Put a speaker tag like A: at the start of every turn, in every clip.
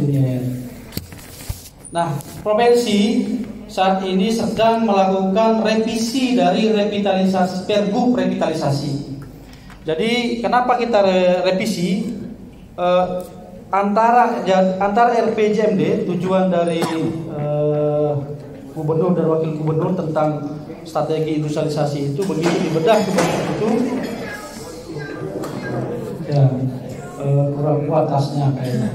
A: linier. Nah, provinsi saat ini sedang melakukan revisi dari revitalisasi Pergub revitalisasi. Jadi kenapa kita revisi? Antara RPJMD, tujuan dari gubernur dan wakil gubernur tentang strategi industrialisasi itu, begitu dibedah itu ya kurang kuat tasnya kayaknya.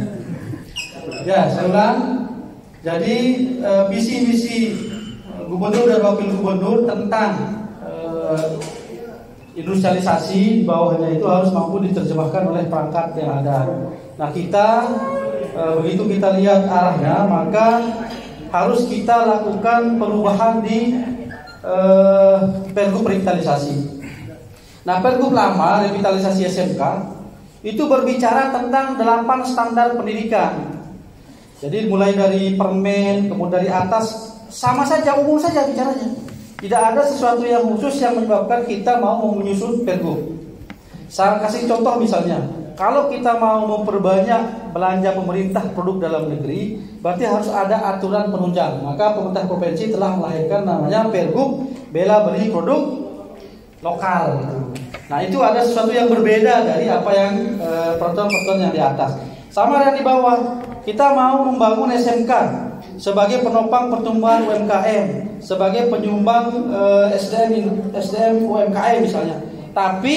A: Ya, saya ulang. Jadi visi-visi gubernur dan wakil gubernur tentang industrialisasi, bawahnya itu harus mampu diterjemahkan oleh perangkat yang ada. Nah, kita begitu kita lihat arahnya, maka harus kita lakukan perubahan di Pergub revitalisasi. Nah, Pergub lama revitalisasi SMK itu berbicara tentang 8 standar pendidikan. Jadi mulai dari permen, kemudian dari atas, sama saja, umum saja bicaranya. Tidak ada sesuatu yang khusus yang menyebabkan kita mau menyusun Pergub. Saya kasih contoh misalnya, kalau kita mau memperbanyak belanja pemerintah produk dalam negeri, berarti harus ada aturan penunjang. Maka pemerintah provinsi telah melahirkan namanya Pergub bela beli produk lokal. Nah, itu ada sesuatu yang berbeda dari apa yang peraturan-peraturan yang di atas. Sama yang di bawah, kita mau membangun SMK sebagai penopang pertumbuhan UMKM, sebagai penyumbang SDM UMKM misalnya. Tapi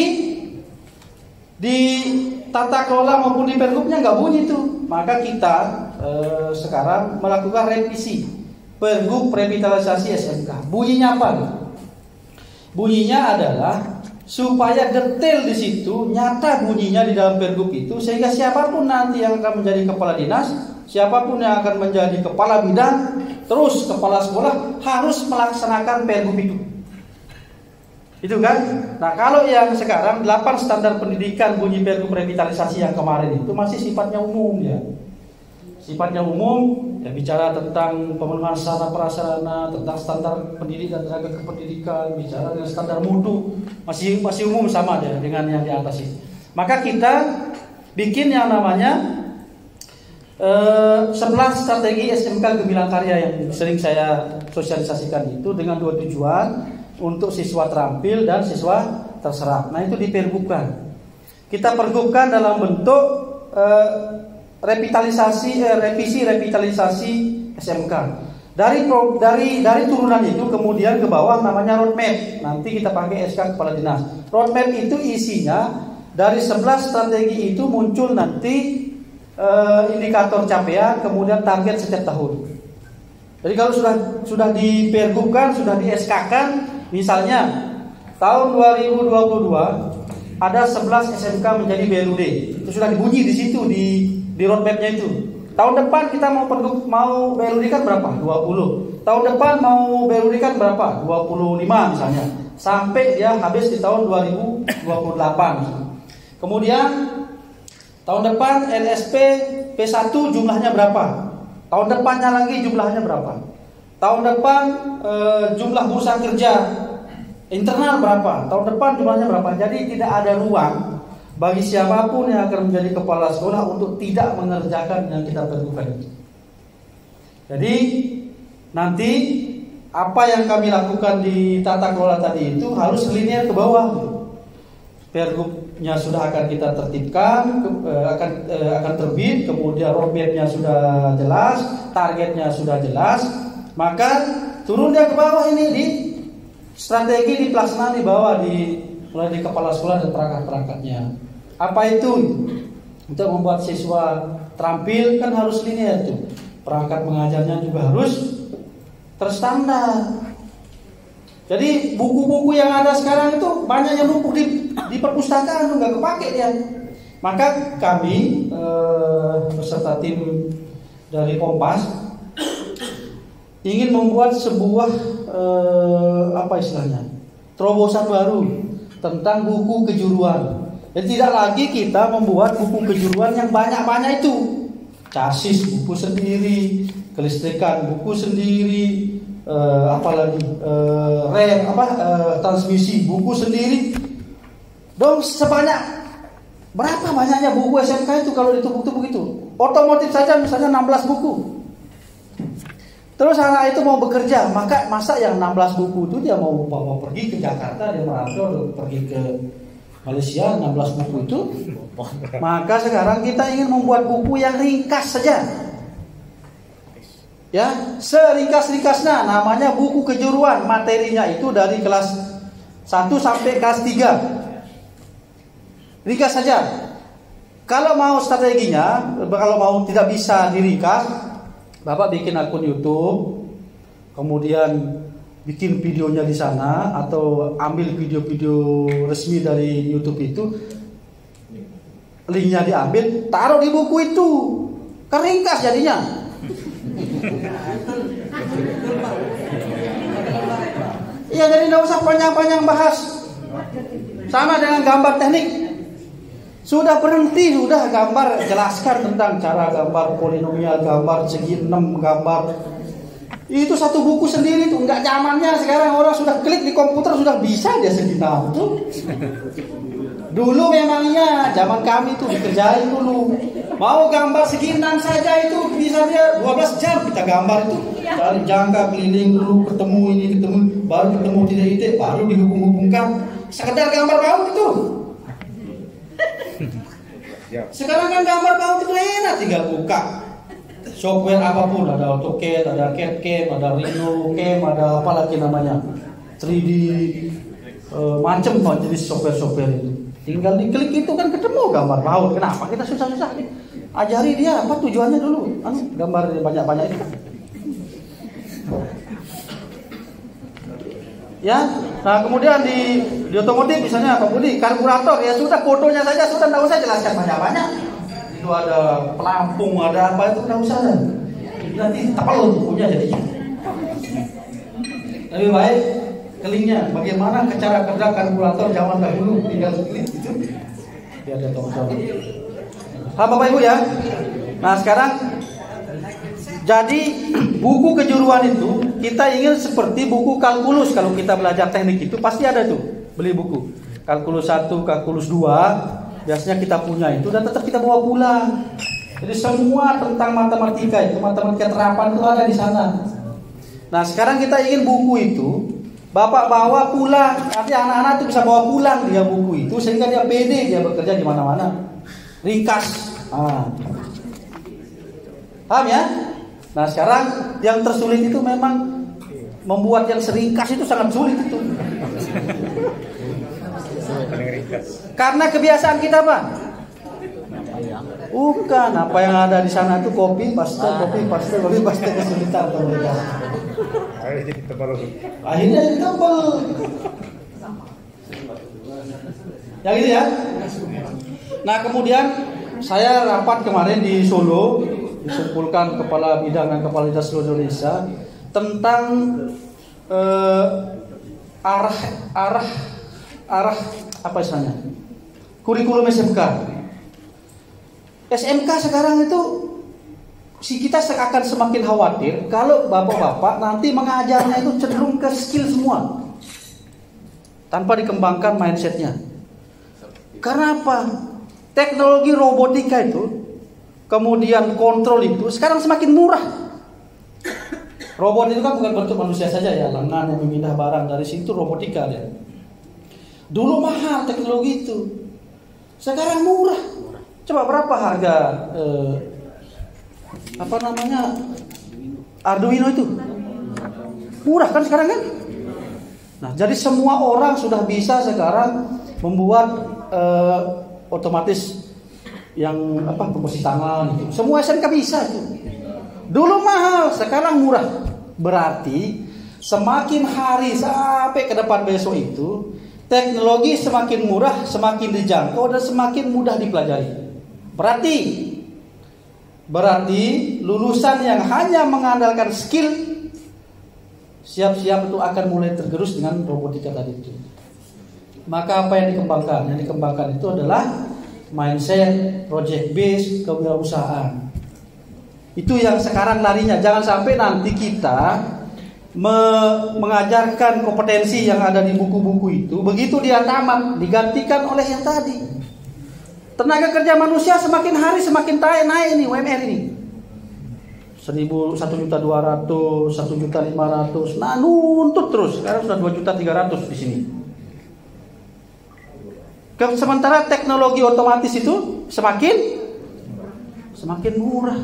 A: di tata kelola maupun di Pergubnya nggak bunyi itu. Maka kita sekarang melakukan revisi Pergub revitalisasi SMK. Bunyinya apa? Bunyinya adalah supaya detail di situ, nyata bunyinya di dalam Pergub itu, sehingga siapapun nanti yang akan menjadi kepala dinas, siapapun yang akan menjadi kepala bidang, terus kepala sekolah harus melaksanakan Pergub itu. Itu kan? Nah, kalau yang sekarang 8 standar pendidikan bunyi Pergub revitalisasi yang kemarin itu masih sifatnya umum ya. Sifatnya umum, ya bicara tentang pemenuhan sarana prasarana, tentang standar pendidikan, tenaga kependidikan, bicara dengan standar mutu, masih umum sama ya dengan yang di atas itu. Maka kita bikin yang namanya 11 strategi SMK Gemilang Karya yang sering saya sosialisasikan itu dengan 2 tujuan, untuk siswa terampil dan siswa terserap. Nah, itu dipergubkan. Kita pergubkan dalam bentuk revisi revitalisasi SMK. Dari turunan itu kemudian ke bawah namanya roadmap. Nanti kita pakai SK kepala dinas. Roadmap itu isinya dari 11 strategi itu muncul nanti indikator capaian, kemudian target setiap tahun. Jadi kalau sudah dipergubkan, sudah di SK-kan, misalnya tahun 2022 ada 11 SMK menjadi BLUD. Itu sudah dibunyi di situ di roadmapnya itu. Tahun depan kita mau BLUD kan berapa? 20. Tahun depan mau BLUD kan berapa? 25 misalnya. Sampai dia habis di tahun 2028. Kemudian tahun depan LSP P1 jumlahnya berapa? Tahun depannya lagi jumlahnya berapa? Tahun depan jumlah bursa kerja internal berapa? Tahun depan jumlahnya berapa? Jadi tidak ada ruang bagi siapapun yang akan menjadi kepala sekolah untuk tidak mengerjakan yang kita perlukan. Jadi nanti apa yang kami lakukan di tata kelola tadi itu harus linear ke bawah. Pergubnya sudah akan kita tertibkan, akan terbit, kemudian roadmapnya sudah jelas, targetnya sudah jelas, maka turun dia ke bawah ini di strategi dipelaksanaan di bawah mulai di kepala sekolah dan perangkat-perangkatnya. Apa itu? Untuk membuat siswa terampil kan harus linear itu. Perangkat mengajarnya juga harus terstandar. Jadi buku-buku yang ada sekarang itu banyak yang numpuk di perpustakaan, nggak kepake dia. Maka kami beserta tim dari Kompas ingin membuat sebuah terobosan baru tentang buku kejuruan. Jadi tidak lagi kita membuat buku kejuruan yang banyak-banyak itu. Chassis buku sendiri, kelistrikan buku sendiri, transmisi buku sendiri. Dong sebanyak berapa banyaknya buku SMK itu kalau ditumpuk-tumpuk itu? Otomotif saja misalnya 16 buku. Terus anak itu mau bekerja, masa yang 16 buku itu dia mau pergi ke Jakarta, dia merantau pergi ke Malaysia 16 buku itu. Maka sekarang kita ingin membuat buku yang ringkas saja. Ya, seringkas-ringkasnya, namanya buku kejuruan. Materinya itu dari kelas 1 sampai kelas 3. Ringkas saja. Kalau mau strateginya, kalau mau tidak bisa diringkas, Bapak bikin akun YouTube, kemudian bikin videonya di sana, atau ambil video-video resmi dari YouTube itu, linknya diambil, taruh di buku itu, keringkas jadinya. Iya, jadi nggak usah panjang-panjang bahas. Sama dengan gambar teknik. Sudah berhenti, sudah gambar, jelaskan tentang cara gambar polinomial, gambar segi 6, gambar. Itu satu buku sendiri tuh, nggak zamannya sekarang orang sudah klik di komputer sudah bisa dia segi 6 tuh. Dulu memangnya zaman kami tuh dikerjain dulu. Mau gambar segi 6 saja itu bisa dia 12 jam kita gambar itu. Cari jangka keliling dulu, ketemu ini, ketemu, baru ketemu titik-titik, baru dihubung-hubungkan. Sekedar gambar baut itu. Sekarang kan gambar baut itu enak, tinggal buka software apapun, ada AutoCAD, ada CAD-CAM, ada Rhino CAM, ada apa lagi namanya 3D, macam jenis software itu. Tinggal diklik itu kan ketemu gambar baut. Kenapa kita susah-susah? Ajari dia apa tujuannya dulu. Gambar banyak-banyak itu. Ya, nah kemudian di otomotif misalnya kemudi karburator, ya sudah fotonya saja sudah, tidak usah jelaskan banyak-banyak. Itu ada pelampung, ada apa itu tidak usah. Nanti tebal bukunya jadinya. Lebih baik kelingnya, bagaimana cara kerja karburator zaman dahulu, tinggal klik itu. Biar dia tahu. Bapak Ibu ya. Nah sekarang jadi buku kejuruan itu kita ingin seperti buku kalkulus. Kalau kita belajar teknik itu pasti ada tuh, beli buku kalkulus 1, kalkulus 2, biasanya kita punya itu dan tetap kita bawa pulang. Jadi semua tentang matematika itu, matematika terapan itu ada di sana. Nah sekarang kita ingin buku itu Bapak bawa pulang, nanti anak-anak itu bisa bawa pulang dia buku itu sehingga dia pede, dia bekerja di mana-mana. Ringkas. Paham ya? Nah sekarang yang tersulit itu memang membuat yang seringkas itu sangat sulit itu. Karena kebiasaan kita apa? Bukan, apa yang ada di sana itu copy paste kesulitan mereka. Akhirnya jadi tebal. Yang ini ya. Nah kemudian saya rapat kemarin di Solo, disumpulkan kepala bidang dan kepala dinas seluruh Indonesia tentang arah apa istilahnya, kurikulum SMK. SMK sekarang itu kita akan semakin khawatir kalau bapak-bapak nanti mengajarnya itu cenderung ke skill semua tanpa dikembangkan mindsetnya. Karena apa? Teknologi robotika itu, kemudian kontrol itu sekarang semakin murah. Robot itu kan bukan bentuk manusia saja ya, lengan yang memindah barang, dari situ robotika ya. Dulu mahal teknologi itu, sekarang murah. Coba berapa harga Arduino itu? Murah kan sekarang kan? Nah, jadi semua orang sudah bisa sekarang membuat otomatis yang pembersih tangan itu. Semua SMK bisa itu. Dulu mahal, sekarang murah. Berarti semakin hari sampai ke depan besok itu teknologi semakin murah, semakin dijangkau dan semakin mudah dipelajari. Berarti lulusan yang hanya mengandalkan skill siap-siap itu akan mulai tergerus dengan robotika tadi itu. Maka apa yang dikembangkan? Yang dikembangkan itu adalah mindset, project based, kewirausahaan. Itu yang sekarang larinya. Jangan sampai nanti kita mengajarkan kompetensi yang ada di buku-buku itu, begitu dia tamat digantikan oleh yang tadi. Tenaga kerja manusia semakin hari semakin naik ini UMR ini. 1.200.000, 1.500.000. Nah, nuntut terus. Sekarang sudah 2.300.000 di sini. Sementara teknologi otomatis itu semakin murah.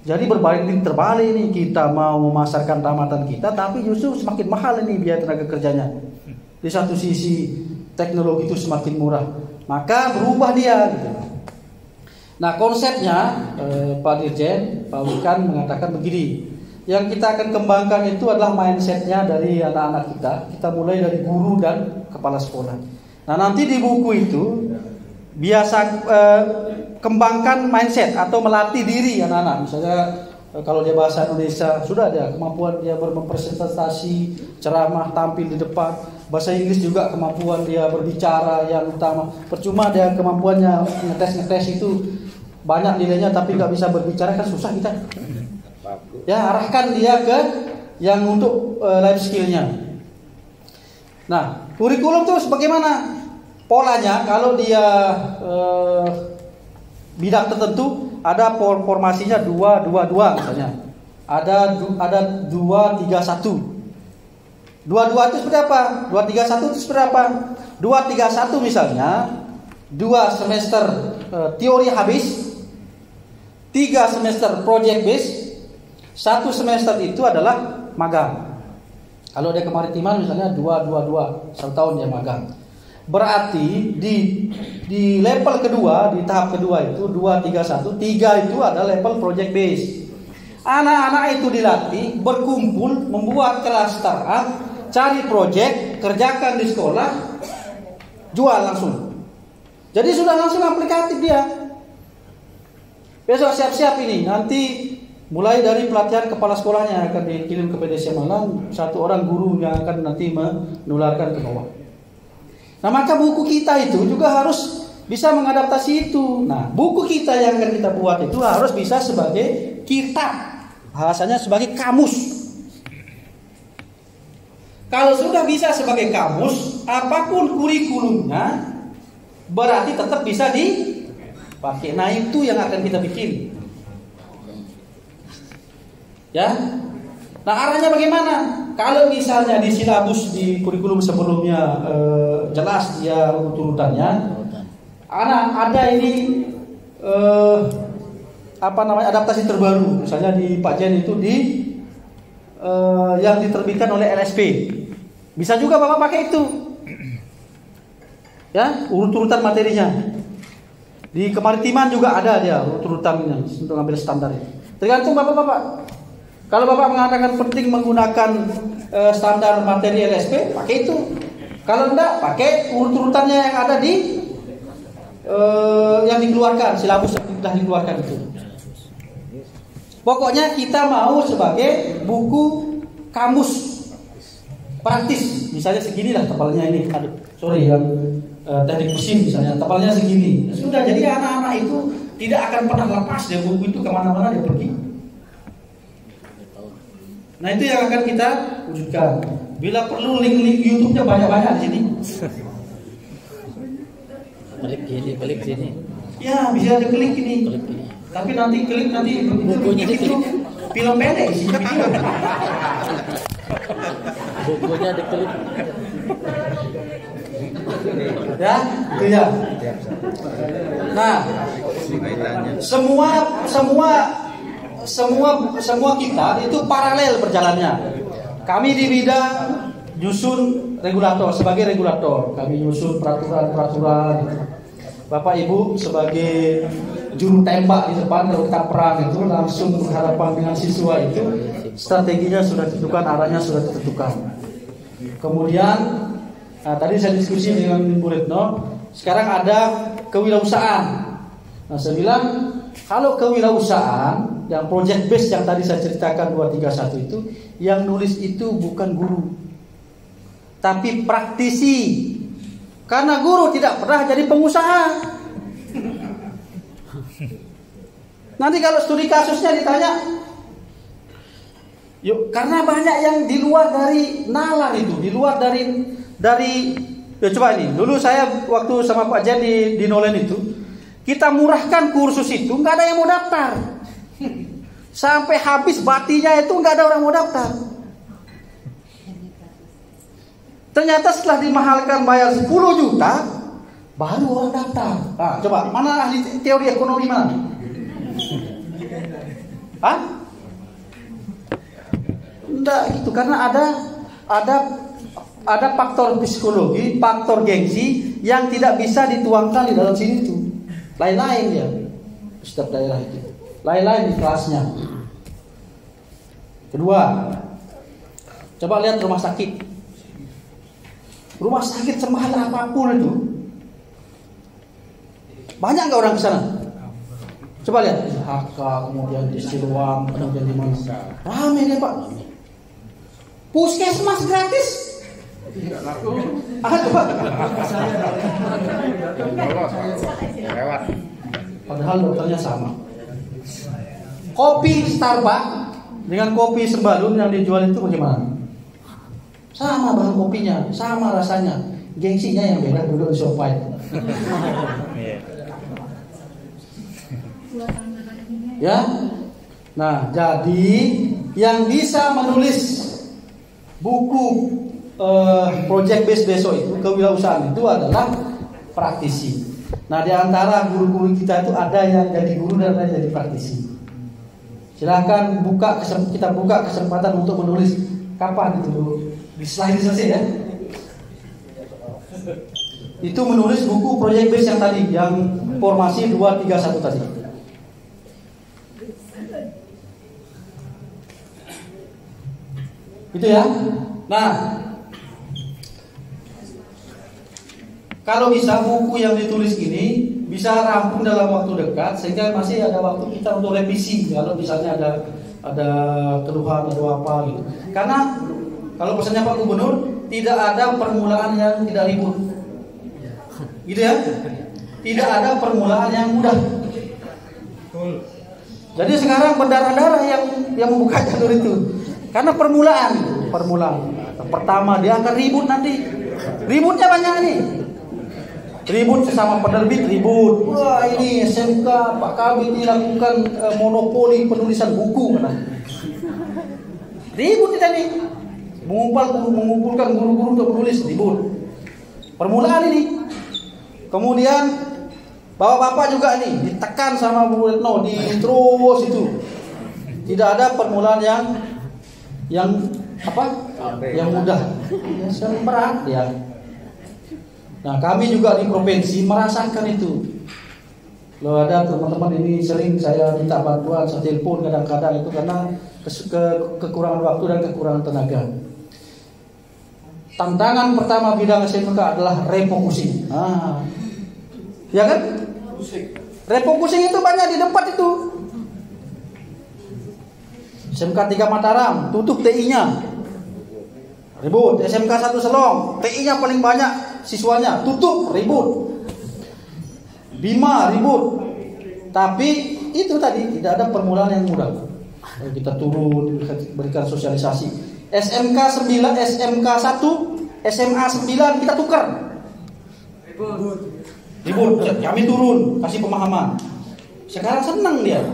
A: Jadi berbanding terbalik ini, kita mau memasarkan tamatan kita, tapi justru semakin mahal ini biaya tenaga kerjanya. Di satu sisi teknologi itu semakin murah, maka berubah dia. Gitu. Nah, konsepnya Pak Dirjen, Pak Wikan mengatakan begini. Yang kita akan kembangkan itu adalah mindsetnya dari anak-anak kita. Kita mulai dari guru dan kepala sekolah. Nah, nanti di buku itu biasa kembangkan mindset atau melatih diri anak-anak. Misalnya kalau dia bahasa Indonesia sudah ada kemampuan dia berpresentasi, ceramah, tampil di depan. Bahasa Inggris juga kemampuan dia berbicara yang utama. Percuma dia kemampuannya ngetes itu banyak nilainya tapi nggak bisa berbicara, kan susah kita. Ya, arahkan dia ke yang untuk life skillnya. Nah, kurikulum itu bagaimana polanya? Kalau dia bidang tertentu ada formasinya 2-2-2 misalnya. Ada 2-3-1. 2-2 itu seperti apa? 2-3-1 itu seperti apa? 2-3-1 misalnya 2 semester teori habis, 3 semester project base, 1 semester itu adalah magang. Kalau dia kemaritiman misalnya 2-2-2, 1 tahun dia magang. Berarti di level kedua, di tahap kedua itu 2-3-1, 3 itu adalah level project base. Anak-anak itu dilatih berkumpul, membuat kelas startup, cari project, kerjakan di sekolah, jual langsung. Jadi sudah langsung aplikatif dia. Besok siap-siap ini, nanti mulai dari pelatihan kepala sekolahnya akan dikirim ke PDC Malang, 1 orang guru yang akan nanti menularkan ke bawah. Nah, maka buku kita itu juga harus bisa mengadaptasi itu. Nah, buku kita yang akan kita buat itu harus bisa sebagai kitab, bahasanya sebagai kamus. Kalau sudah bisa sebagai kamus, apapun kurikulumnya berarti tetap bisa dipakai. Nah, itu yang akan kita bikin. Ya. Nah, arahnya bagaimana? Kalau misalnya di silabus di kurikulum sebelumnya jelas dia urutannya, ada ini adaptasi terbaru. Misalnya di Pak Jen itu yang diterbitkan oleh LSP. Bisa juga Bapak pakai itu. Ya, urutan materinya. Di kemaritiman juga ada dia urutannya untuk ambil standar. Tergantung Bapak-bapak. Kalau Bapak mengatakan penting menggunakan standar materi LSP, pakai itu. Kalau enggak, pakai urutannya yang ada di yang dikeluarkan, silabus yang sudah dikeluarkan itu. Pokoknya kita mau sebagai buku kamus praktis. Misalnya segini lah tepalnya ini. Yang teknik mesin misalnya, tepalnya segini. Sudah, jadi anak-anak itu tidak akan pernah lepas dari buku itu, kemana-mana dia pergi. Nah, itu yang akan kita wujudkan. Bila perlu link-link YouTube-nya banyak-banyak di sini.
B: Balik sini.
A: Ya, bisa diklik ini. Tapi nanti klik nanti
B: bukunya
A: itu film pendek sih.
B: Bukunya diklik.
A: Ya, itu ya. Nah, semua kita itu paralel berjalannya. Kami di bidang nyusun regulator, sebagai regulator kami nyusun peraturan. Bapak Ibu sebagai juru tembak di depan, kalau kita perang itu langsung berhadapan dengan siswa itu, strateginya sudah ditentukan, arahnya sudah ditentukan. Kemudian tadi saya diskusi dengan Bu Retno, sekarang ada kewirausahaan. Nah, saya bilang kalau kewirausahaan yang project base yang tadi saya ceritakan 231 itu, yang nulis itu bukan guru, tapi praktisi. Karena guru tidak pernah jadi pengusaha. Nanti kalau studi kasusnya ditanya, yuk, karena banyak yang di luar dari nalar itu, di luar dari ya coba ini. Dulu saya waktu sama Pak Jen di Nolen itu, kita murahkan kursus itu, nggak ada yang mau daftar. Sampai habis batinya itu nggak ada orang mau daftar. Ternyata setelah dimahalkan bayar 10 juta, baru orang daftar. Nah, coba, mana ahli teori ekonomi mana? Hah? Enggak gitu, karena ada faktor psikologi, faktor gengsi yang tidak bisa dituangkan di dalam sini itu. Lain-lain ya, setiap daerah itu. Lain-lain di kelasnya. Kedua, coba lihat rumah sakit. Rumah sakit semahal apapun itu, banyak nggak orang ke sana? Coba lihat di HK, kemudian di Siloam, kemudian di mana? Ramai deh Pak. Puskesmas gratis. Coba.
C: Lewat.
A: Padahal dokternya sama. Kopi Starbucks dengan kopi Sembalun yang dijual itu bagaimana? Sama bahan kopinya, sama rasanya. Gengsinya yang beda, duduk di sofa itu. Ya. Nah, jadi yang bisa menulis buku project base besok itu, kewirausahaan itu adalah praktisi. Nah, di antara guru-guru kita itu ada yang jadi guru dan ada yang jadi praktisi. Silakan kita buka kesempatan untuk menulis. Kapan itu? Di slide selesai ya. Itu menulis buku project base yang tadi, yang formasi 231 tadi. Itu ya. Nah, kalau bisa buku yang ditulis ini bisa rampung dalam waktu dekat, sehingga masih ada waktu kita untuk revisi. Kalau misalnya ada keluhan atau apa gitu. Karena kalau pesannya Pak Gubernur, tidak ada permulaan yang tidak ribut, gitu ya. Tidak ada permulaan yang mudah. Jadi sekarang berdarah-darah yang membuka jalur itu. Karena permulaan. Pertama dia akan ribut nanti. Ributnya banyak nih. Ribut sesama penerbit, ribut. Wah, ini SMK Pak Kabit ini lakukan monopoli penulisan buku, kan? Ribut kita nih. Mengumpulkan guru-guru untuk menulis, ribut. Permulaan ini. Kemudian bapak-bapak juga nih ditekan sama Bu Retno di terus itu. Tidak ada permulaan yang apa? Yang mudah. Yang berat ya. Nah, kami juga di provinsi merasakan itu. Loh, ada teman-teman ini sering saya minta bantuan, saya telepon kadang-kadang itu karena kekurangan waktu dan kekurangan tenaga. Tantangan pertama bidang SMK adalah refocusing. Ya kan? Refocusing itu banyak di tempat itu. SMK 3 Mataram tutup TI-nya. Ribut. SMK 1 Selong, TI-nya paling banyak siswanya, tutup, ribut. Bima ribut. Tapi itu tadi tidak ada permulaan yang mudah. Kita turun, berikan sosialisasi. SMK 9, SMK 1, SMA 9 kita tukar. Ribut. Kami turun, kasih pemahaman. Sekarang senang dia.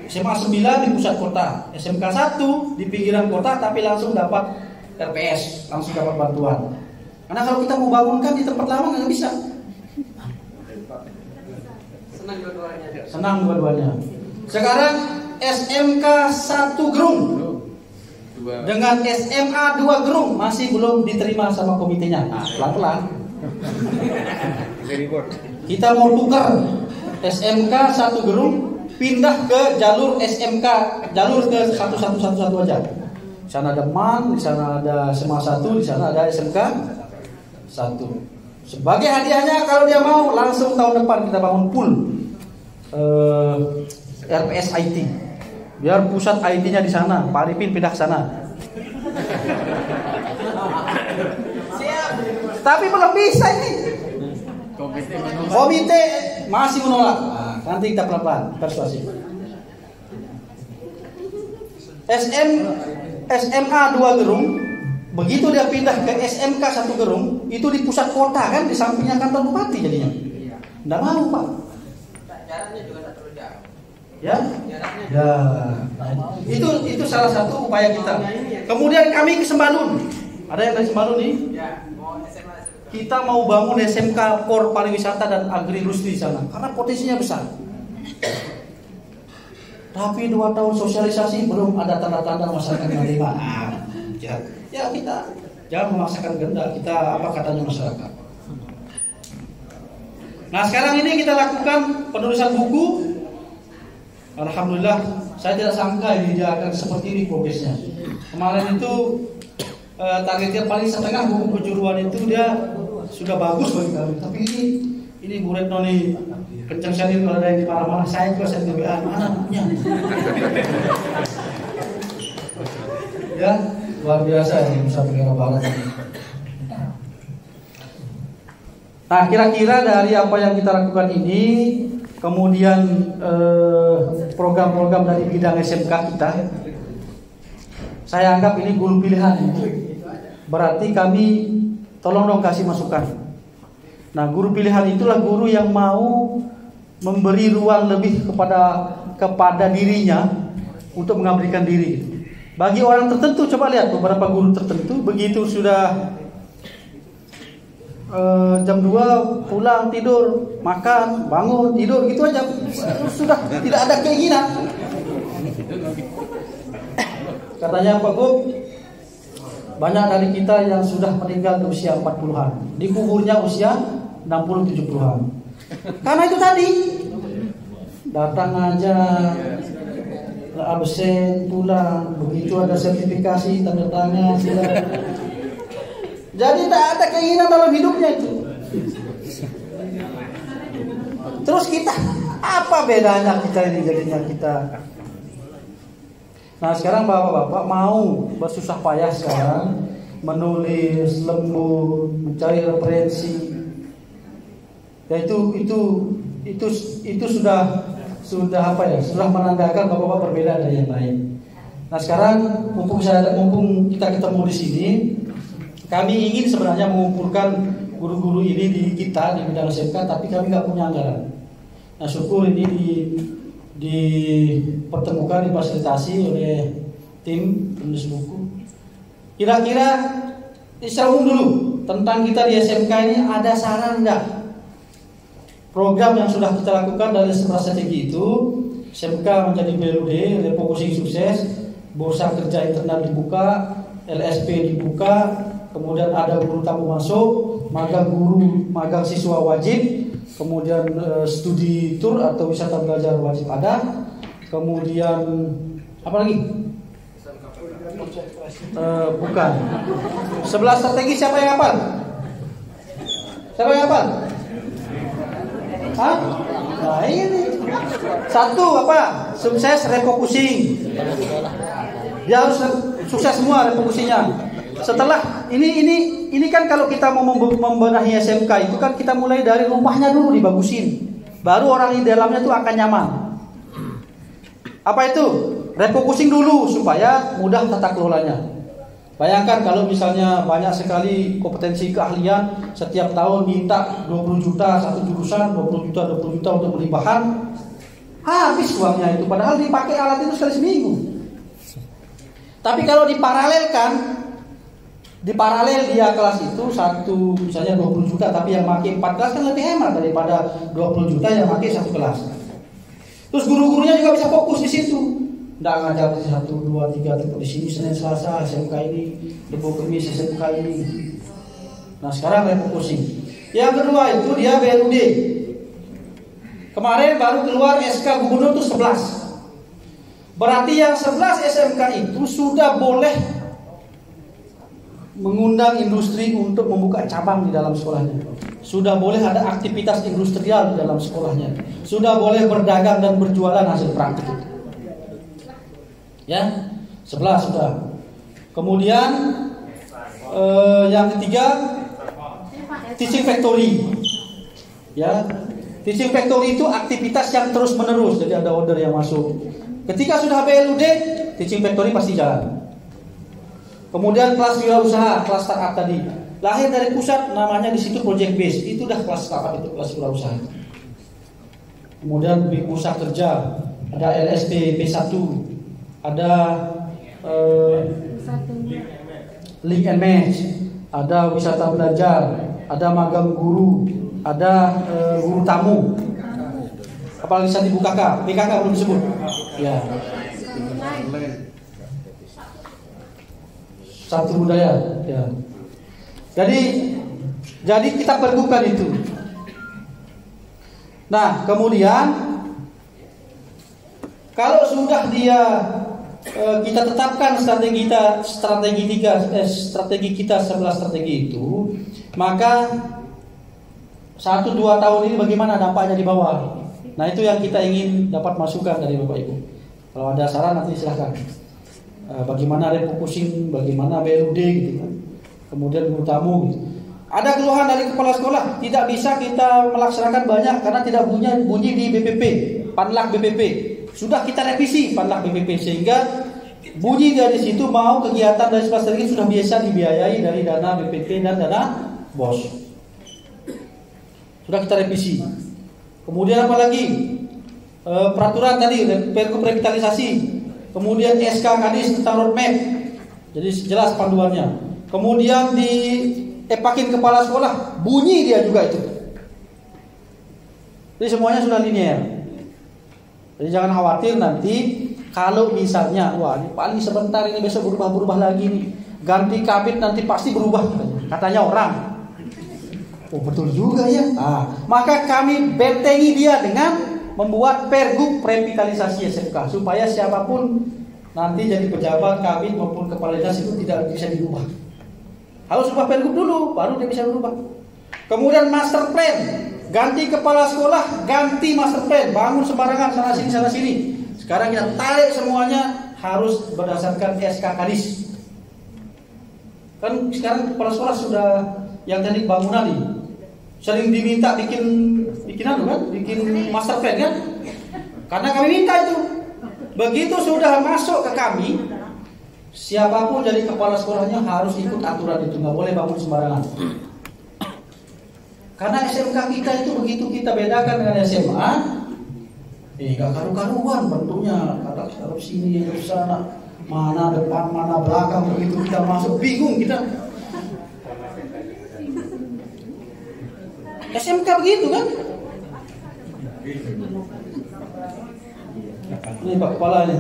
A: SMA 9 di pusat kota, SMK 1 di pinggiran kota tapi langsung dapat RPS, langsung dapat bantuan. Karena kalau kita mau bangunkan di tempat lama nggak bisa. Senang dua-duanya. Sekarang SMK 1 Gerung dengan SMA 2 Gerung masih belum diterima sama komitenya. Nah, pelan-pelan. Kita mau tukar SMK 1 Gerung pindah ke jalur SMK, jalur ke 1111 aja. Di sana ada MAN, di sana ada SMA 1, di sana ada SMK 1. Sebagai hadiahnya kalau dia mau langsung tahun depan kita bangun pool RPS IT. Biar pusat IT-nya di sana, Pak Arifin pindah ke sana. Tapi belum bisa ini. Komite masih menolak. Nah, nanti kita pelan-pelan persuasif. SMA 2 Gerung, begitu dia pindah ke SMK 1 Gerung, itu di pusat kota kan, di sampingnya kantor bupati jadinya. Nggak mau Pak. Ya, ya. Itu salah satu upaya kita. Kemudian kami ke Sembalun. Ada yang dari Sembalun nih? Kita mau bangun SMK Por Pariwisata dan Agri Industri di sana karena potensinya besar. Tapi 2 tahun sosialisasi belum ada tanda-tanda masyarakat menerima. Ya kita jangan memaksakan kehendak kita apa katanya masyarakat. Nah sekarang ini kita lakukan penulisan buku. Alhamdulillah saya tidak sangka ini dia akan seperti ini progresnya. Kemarin itu targetnya paling setengah buku kejuruan itu dia sudah bagus bagi kami. Tapi ini Bu Retno nih kencang sekali kalau ada yang marah-marah saya juga saya WA mana bukunya. Ya luar biasa ini Nusa Tenggara Barat ini. Nah kira-kira dari apa yang kita lakukan ini, kemudian program-program dari bidang SMK kita, saya anggap ini guru pilihan. Berarti kami tolong dong kasih masukan. Nah guru pilihan itulah guru yang mau memberi ruang lebih kepada dirinya untuk mengabdikan diri. Bagi orang tertentu, coba lihat beberapa guru tertentu begitu sudah jam 2 pulang tidur, makan, bangun, tidur gitu aja. Sudah tidak ada keinginan. Katanya Pak Gub, banyak dari kita yang sudah meninggal di usia 40-an, dikuburnya usia 60-70-an. Karena itu tadi datang aja absen pulang, begitu ada sertifikasi tanda tangan jadi tidak ada keinginan dalam hidupnya itu. Terus kita apa bedanya kita ini jadinya kita? Nah sekarang bapak-bapak mau bersusah payah sekarang menulis lembut, mencari referensi. Ya itu sudah apa ya? Sudah menandakan bapak-bapak berbeda dari yang lain. Nah sekarang mumpung kita ketemu di sini, kami ingin sebenarnya mengumpulkan guru-guru ini di bidang SMK, tapi kami nggak punya anggaran. Nah syukur ini dipertemukan, difasilitasi oleh tim penulis buku. Kira-kira secara umum dulu tentang kita di SMK ini ada saran nggak? Program yang sudah kita lakukan dari strategi itu, SMK menjadi BLUD, refocusing sukses, bursa kerja internal dibuka, LSP dibuka, kemudian ada guru tamu masuk, magang siswa wajib, kemudian studi tour atau wisata belajar wajib ada, kemudian apa lagi? Bukan. 11 strategi siapa yang hafal? Siapa yang hafal? Hah? Nah ini 1 apa? Sukses refocusing. Dia harus sukses semua refocusingnya. Setelah ini kan kalau kita mau membenahi SMK itu kan kita mulai dari rumahnya dulu dibagusin. Baru orang di dalamnya tuh akan nyaman. Apa itu? Refocusing dulu supaya mudah tata kelolanya. Bayangkan kalau misalnya banyak sekali kompetensi keahlian, setiap tahun minta 20 juta satu jurusan, 20 juta untuk beli bahan, habis uangnya itu. Padahal dipakai alat itu sekali seminggu. Tapi kalau diparalel dia kelas itu satu misalnya 20 juta, tapi yang pakai 4 kelas kan lebih hemat daripada 20 juta yang pakai satu kelas. Terus guru-gurunya juga bisa fokus di situ. Nggak ngajar 1, 2, 3 di sini Senin Selasa SMK ini, Rabu Kamis SMK ini. Nah sekarang refocusing. Yang kedua itu dia BLUD. Kemarin baru keluar SK Gubernur itu 11. Berarti yang 11 SMK itu sudah boleh mengundang industri untuk membuka cabang di dalam sekolahnya. Sudah boleh ada aktivitas industrial di dalam sekolahnya. Sudah boleh berdagang dan berjualan hasil praktik itu. Ya, 11 sudah. Kemudian yang ketiga teaching factory. Ya, teaching factory itu aktivitas yang terus menerus. Jadi ada order yang masuk. Ketika sudah BLUD, teaching factory pasti jalan. Kemudian kelas wirausaha, kelas startup tadi. Lahir dari pusat namanya di situ project base. Itu udah kelas startup itu, kelas wirausaha. kemudian bursa kerja, ada LSP P1, ada link and match, ada wisata belajar, ada magang guru, ada guru tamu. Apalagi bisa dibuka Kak, PKK belum disebut. Ya. Satu budaya. Ya. Jadi kita perlukan itu. Nah, kemudian kalau sudah kita tetapkan strategi kita 11 strategi itu, maka 1-2 tahun ini bagaimana dampaknya di bawah. Nah, itu yang kita ingin dapat masukan dari Bapak Ibu. Kalau ada saran nanti silahkan. Bagaimana refocusing, bagaimana BLUD gitu kan. Kemudian guru tamu gitu. Ada keluhan dari kepala sekolah, tidak bisa kita melaksanakan banyak karena tidak bunyi di BPP, Panlak BPP. Sudah kita revisi Panlak BPP sehingga bunyi dari situ mau kegiatan dari 11 strategi sudah biasa dibiayai dari dana BPP dan dana BOS. Sudah kita revisi. Kemudian apa lagi? Peraturan tadi, Pergub revitalisasi. Kemudian SK Kadis tentang roadmap. Jadi jelas panduannya. Kemudian epakin kepala sekolah, bunyi dia juga itu. Jadi semuanya sudah linear. Jadi jangan khawatir nanti kalau misalnya, wah ini paling sebentar ini besok berubah lagi nih. Ganti kabit nanti pasti berubah katanya orang. Oh betul juga ya. Maka kami bentengi dia dengan membuat Pergub revitalisasi SMK supaya siapapun nanti jadi pejabat kabit maupun kepala dinas itu tidak bisa dirubah. Harus ubah Pergub dulu, baru dia bisa berubah. Kemudian master plan, ganti kepala sekolah, ganti master plan, bangun sembarangan sana sini. Sekarang kita tarik semuanya harus berdasarkan SK Kadis. Kan sekarang kepala sekolah sudah yang teknik bangunan nih, sering diminta bikin master plan kan? Karena kami minta itu. Begitu sudah masuk ke kami, siapapun jadi kepala sekolahnya harus ikut aturan itu, nggak boleh bangun sembarangan. Karena SMK kita itu begitu kita bedakan dengan SMA, nggak karu-karuan bentuknya, kalau sini, kalau sana, mana depan, mana belakang, begitu kita masuk bingung kita. SMK begitu kan? Ini Pak Kepala ini.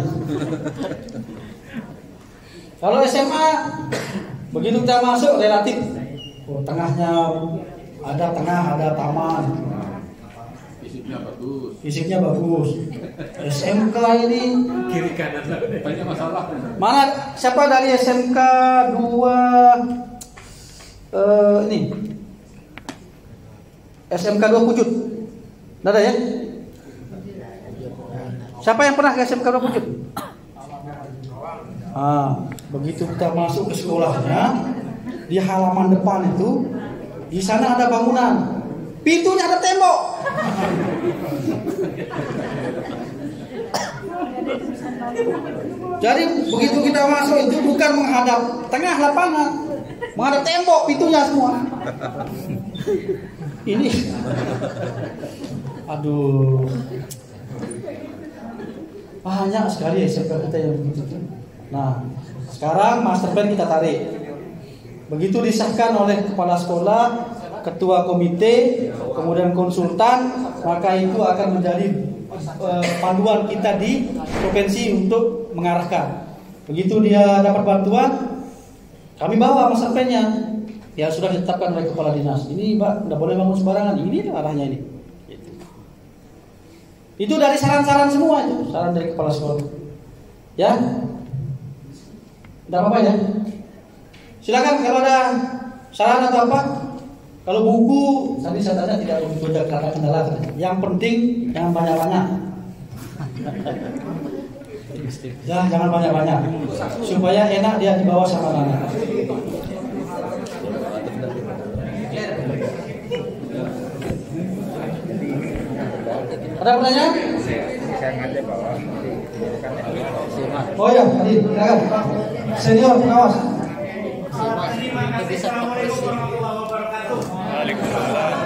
A: Kalau SMA begitu kita masuk relatif, tengahnya ada taman, fisiknya bagus. SMK ini
C: Kiri kanan banyak masalah.
A: mana? Siapa dari SMK 2 ini? SMK 2 Pucuk. Nggak ada ya? Siapa yang pernah ke SMK 2 Pucuk? Begitu kita masuk ke sekolahnya, di halaman depan itu, di sana ada bangunan, pintunya ada tembok. Jadi begitu kita masuk itu bukan menghadap tengah lapangan, menghadap tembok, pintunya semua. Ini, aduh, banyak sekali SMK kita yang begitu. Nah, sekarang master plan kita tarik. Begitu disahkan oleh kepala sekolah, ketua komite, kemudian konsultan, maka itu akan menjadi panduan kita di provinsi untuk mengarahkan. Begitu dia dapat bantuan, kami bawa master plan-nya. Ya sudah ditetapkan oleh kepala dinas. Ini Mbak, tidak boleh bangun sembarangan. Ini arahnya ini. Itu dari saran-saran semua itu, saran dari kepala sekolah. Ya. Tidak apa-apa ya. Silakan kalau ada saran atau apa. Kalau buku tadi saya tanya tidak begitu ada kata kendala. Yang penting jangan banyak-banyak. Ya, jangan banyak-banyak supaya enak dia dibawa sama anak. Ada pertanyaan?
C: Saya ngajak bahwa
A: Oh ya, tadi silakan. Senior pengawas.
D: Assalamualaikum warahmatullahi wabarakatuh. Waalaikumsalam.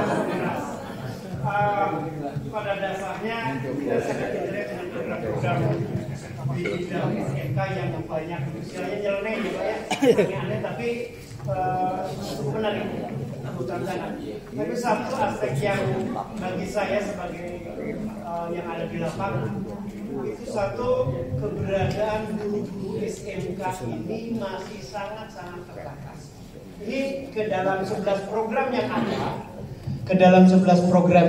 D: pada dasarnya kita sangat interest dengan program-program di dalam SMK yang banyak istilahnya nyeleneh ya Pak ya, aneh-aneh tapi cukup menarik untuk tantangan. Tapi satu aspek yang bagi saya sebagai yang ada di lapangan itu satu, keberadaan guru-guru SMK ini masih sangat-sangat terbatas. Ini ke dalam 11 program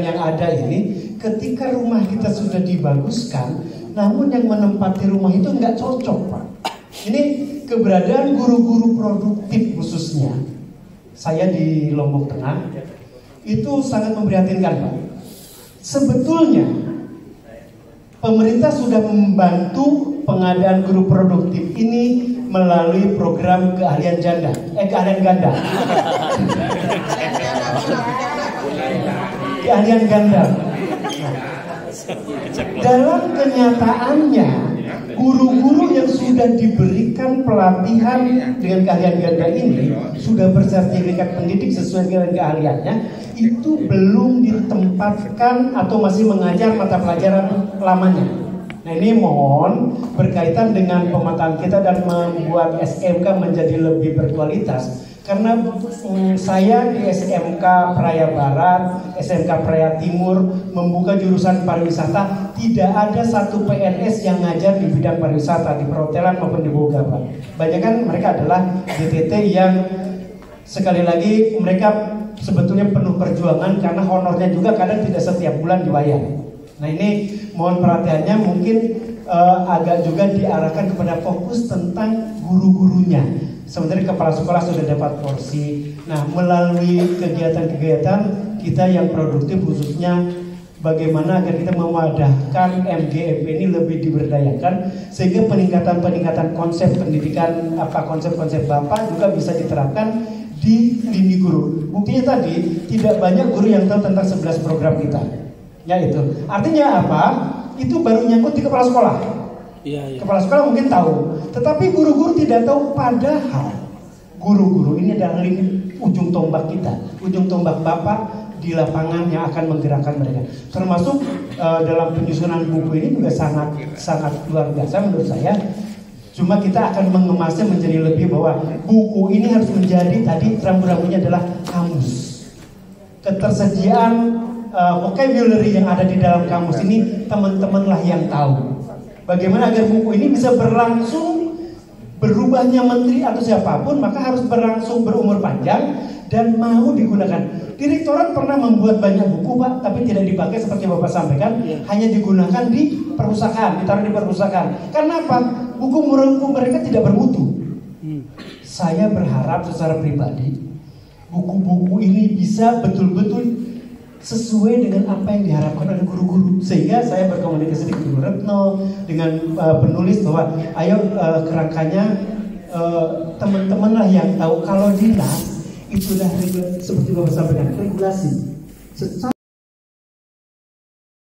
D: yang ada, ini ketika rumah kita sudah dibaguskan, namun yang menempati rumah itu nggak cocok Pak. Ini keberadaan guru-guru produktif khususnya, saya di Lombok Tengah itu sangat memprihatinkan Pak. Sebetulnya pemerintah sudah membantu pengadaan guru produktif ini melalui program keahlian ganda. Keahlian ganda. Dalam kenyataannya, guru-guru yang sudah diberikan pelatihan dengan keahlian ganda ini sudah bersertifikat pendidik sesuai dengan keahliannya, itu belum ditempatkan atau masih mengajar mata pelajaran lamanya. Nah ini mohon berkaitan dengan pemetaan kita dan membuat SMK menjadi lebih berkualitas. Karena saya di SMK Praia Barat, SMK Praia Timur membuka jurusan pariwisata, tidak ada satu PNS yang ngajar di bidang pariwisata di perhotelan maupun di Boga Pak. Banyak kan mereka adalah DTT yang sekali lagi mereka sebetulnya penuh perjuangan karena honornya juga kadang tidak setiap bulan dibayar. Nah ini mohon perhatiannya, mungkin agak juga diarahkan kepada fokus tentang guru-gurunya. Sebenarnya kepala sekolah sudah dapat porsi. Nah melalui kegiatan-kegiatan kita yang produktif, khususnya bagaimana agar kita mewadahkan MGMP ini lebih diberdayakan, sehingga peningkatan konsep pendidikan, konsep-konsep Bapak juga bisa diterapkan di lini guru. Buktinya tadi tidak banyak guru yang tahu tentang 11 program kita. Ya itu. Artinya apa? Itu baru nyangkut di kepala sekolah. Iya. Kepala sekolah mungkin tahu, tetapi guru-guru tidak tahu. Padahal guru-guru ini adalah ujung tombak kita, ujung tombak Bapak di lapangan yang akan menggerakkan mereka. Termasuk dalam penyusunan buku ini juga sangat luar biasa menurut saya. Cuma kita akan mengemasnya menjadi lebih, bahwa buku ini harus menjadi tadi rambu-rambunya adalah kamus. Ketersediaan vocabulary yang ada di dalam kamus ini teman-temanlah yang tahu. Bagaimana agar buku ini bisa berlangsung, berubahnya menteri atau siapapun, maka harus berlangsung berumur panjang dan mau digunakan. Direktorat pernah membuat banyak buku Pak, tapi tidak dipakai seperti Bapak sampaikan, hanya digunakan di perpustakaan, ditaruh di perpustakaan. Karena apa? Buku mereka tidak bermutu. Saya berharap secara pribadi buku-buku ini bisa betul-betul sesuai dengan apa yang diharapkan oleh guru-guru. Sehingga saya berkomunikasi dengan Guru Retno, dengan penulis, bahwa ayo kerangkanya teman-teman lah yang tahu. Kalau dinas itu sudah seperti Bapak sampaikan, regulasi.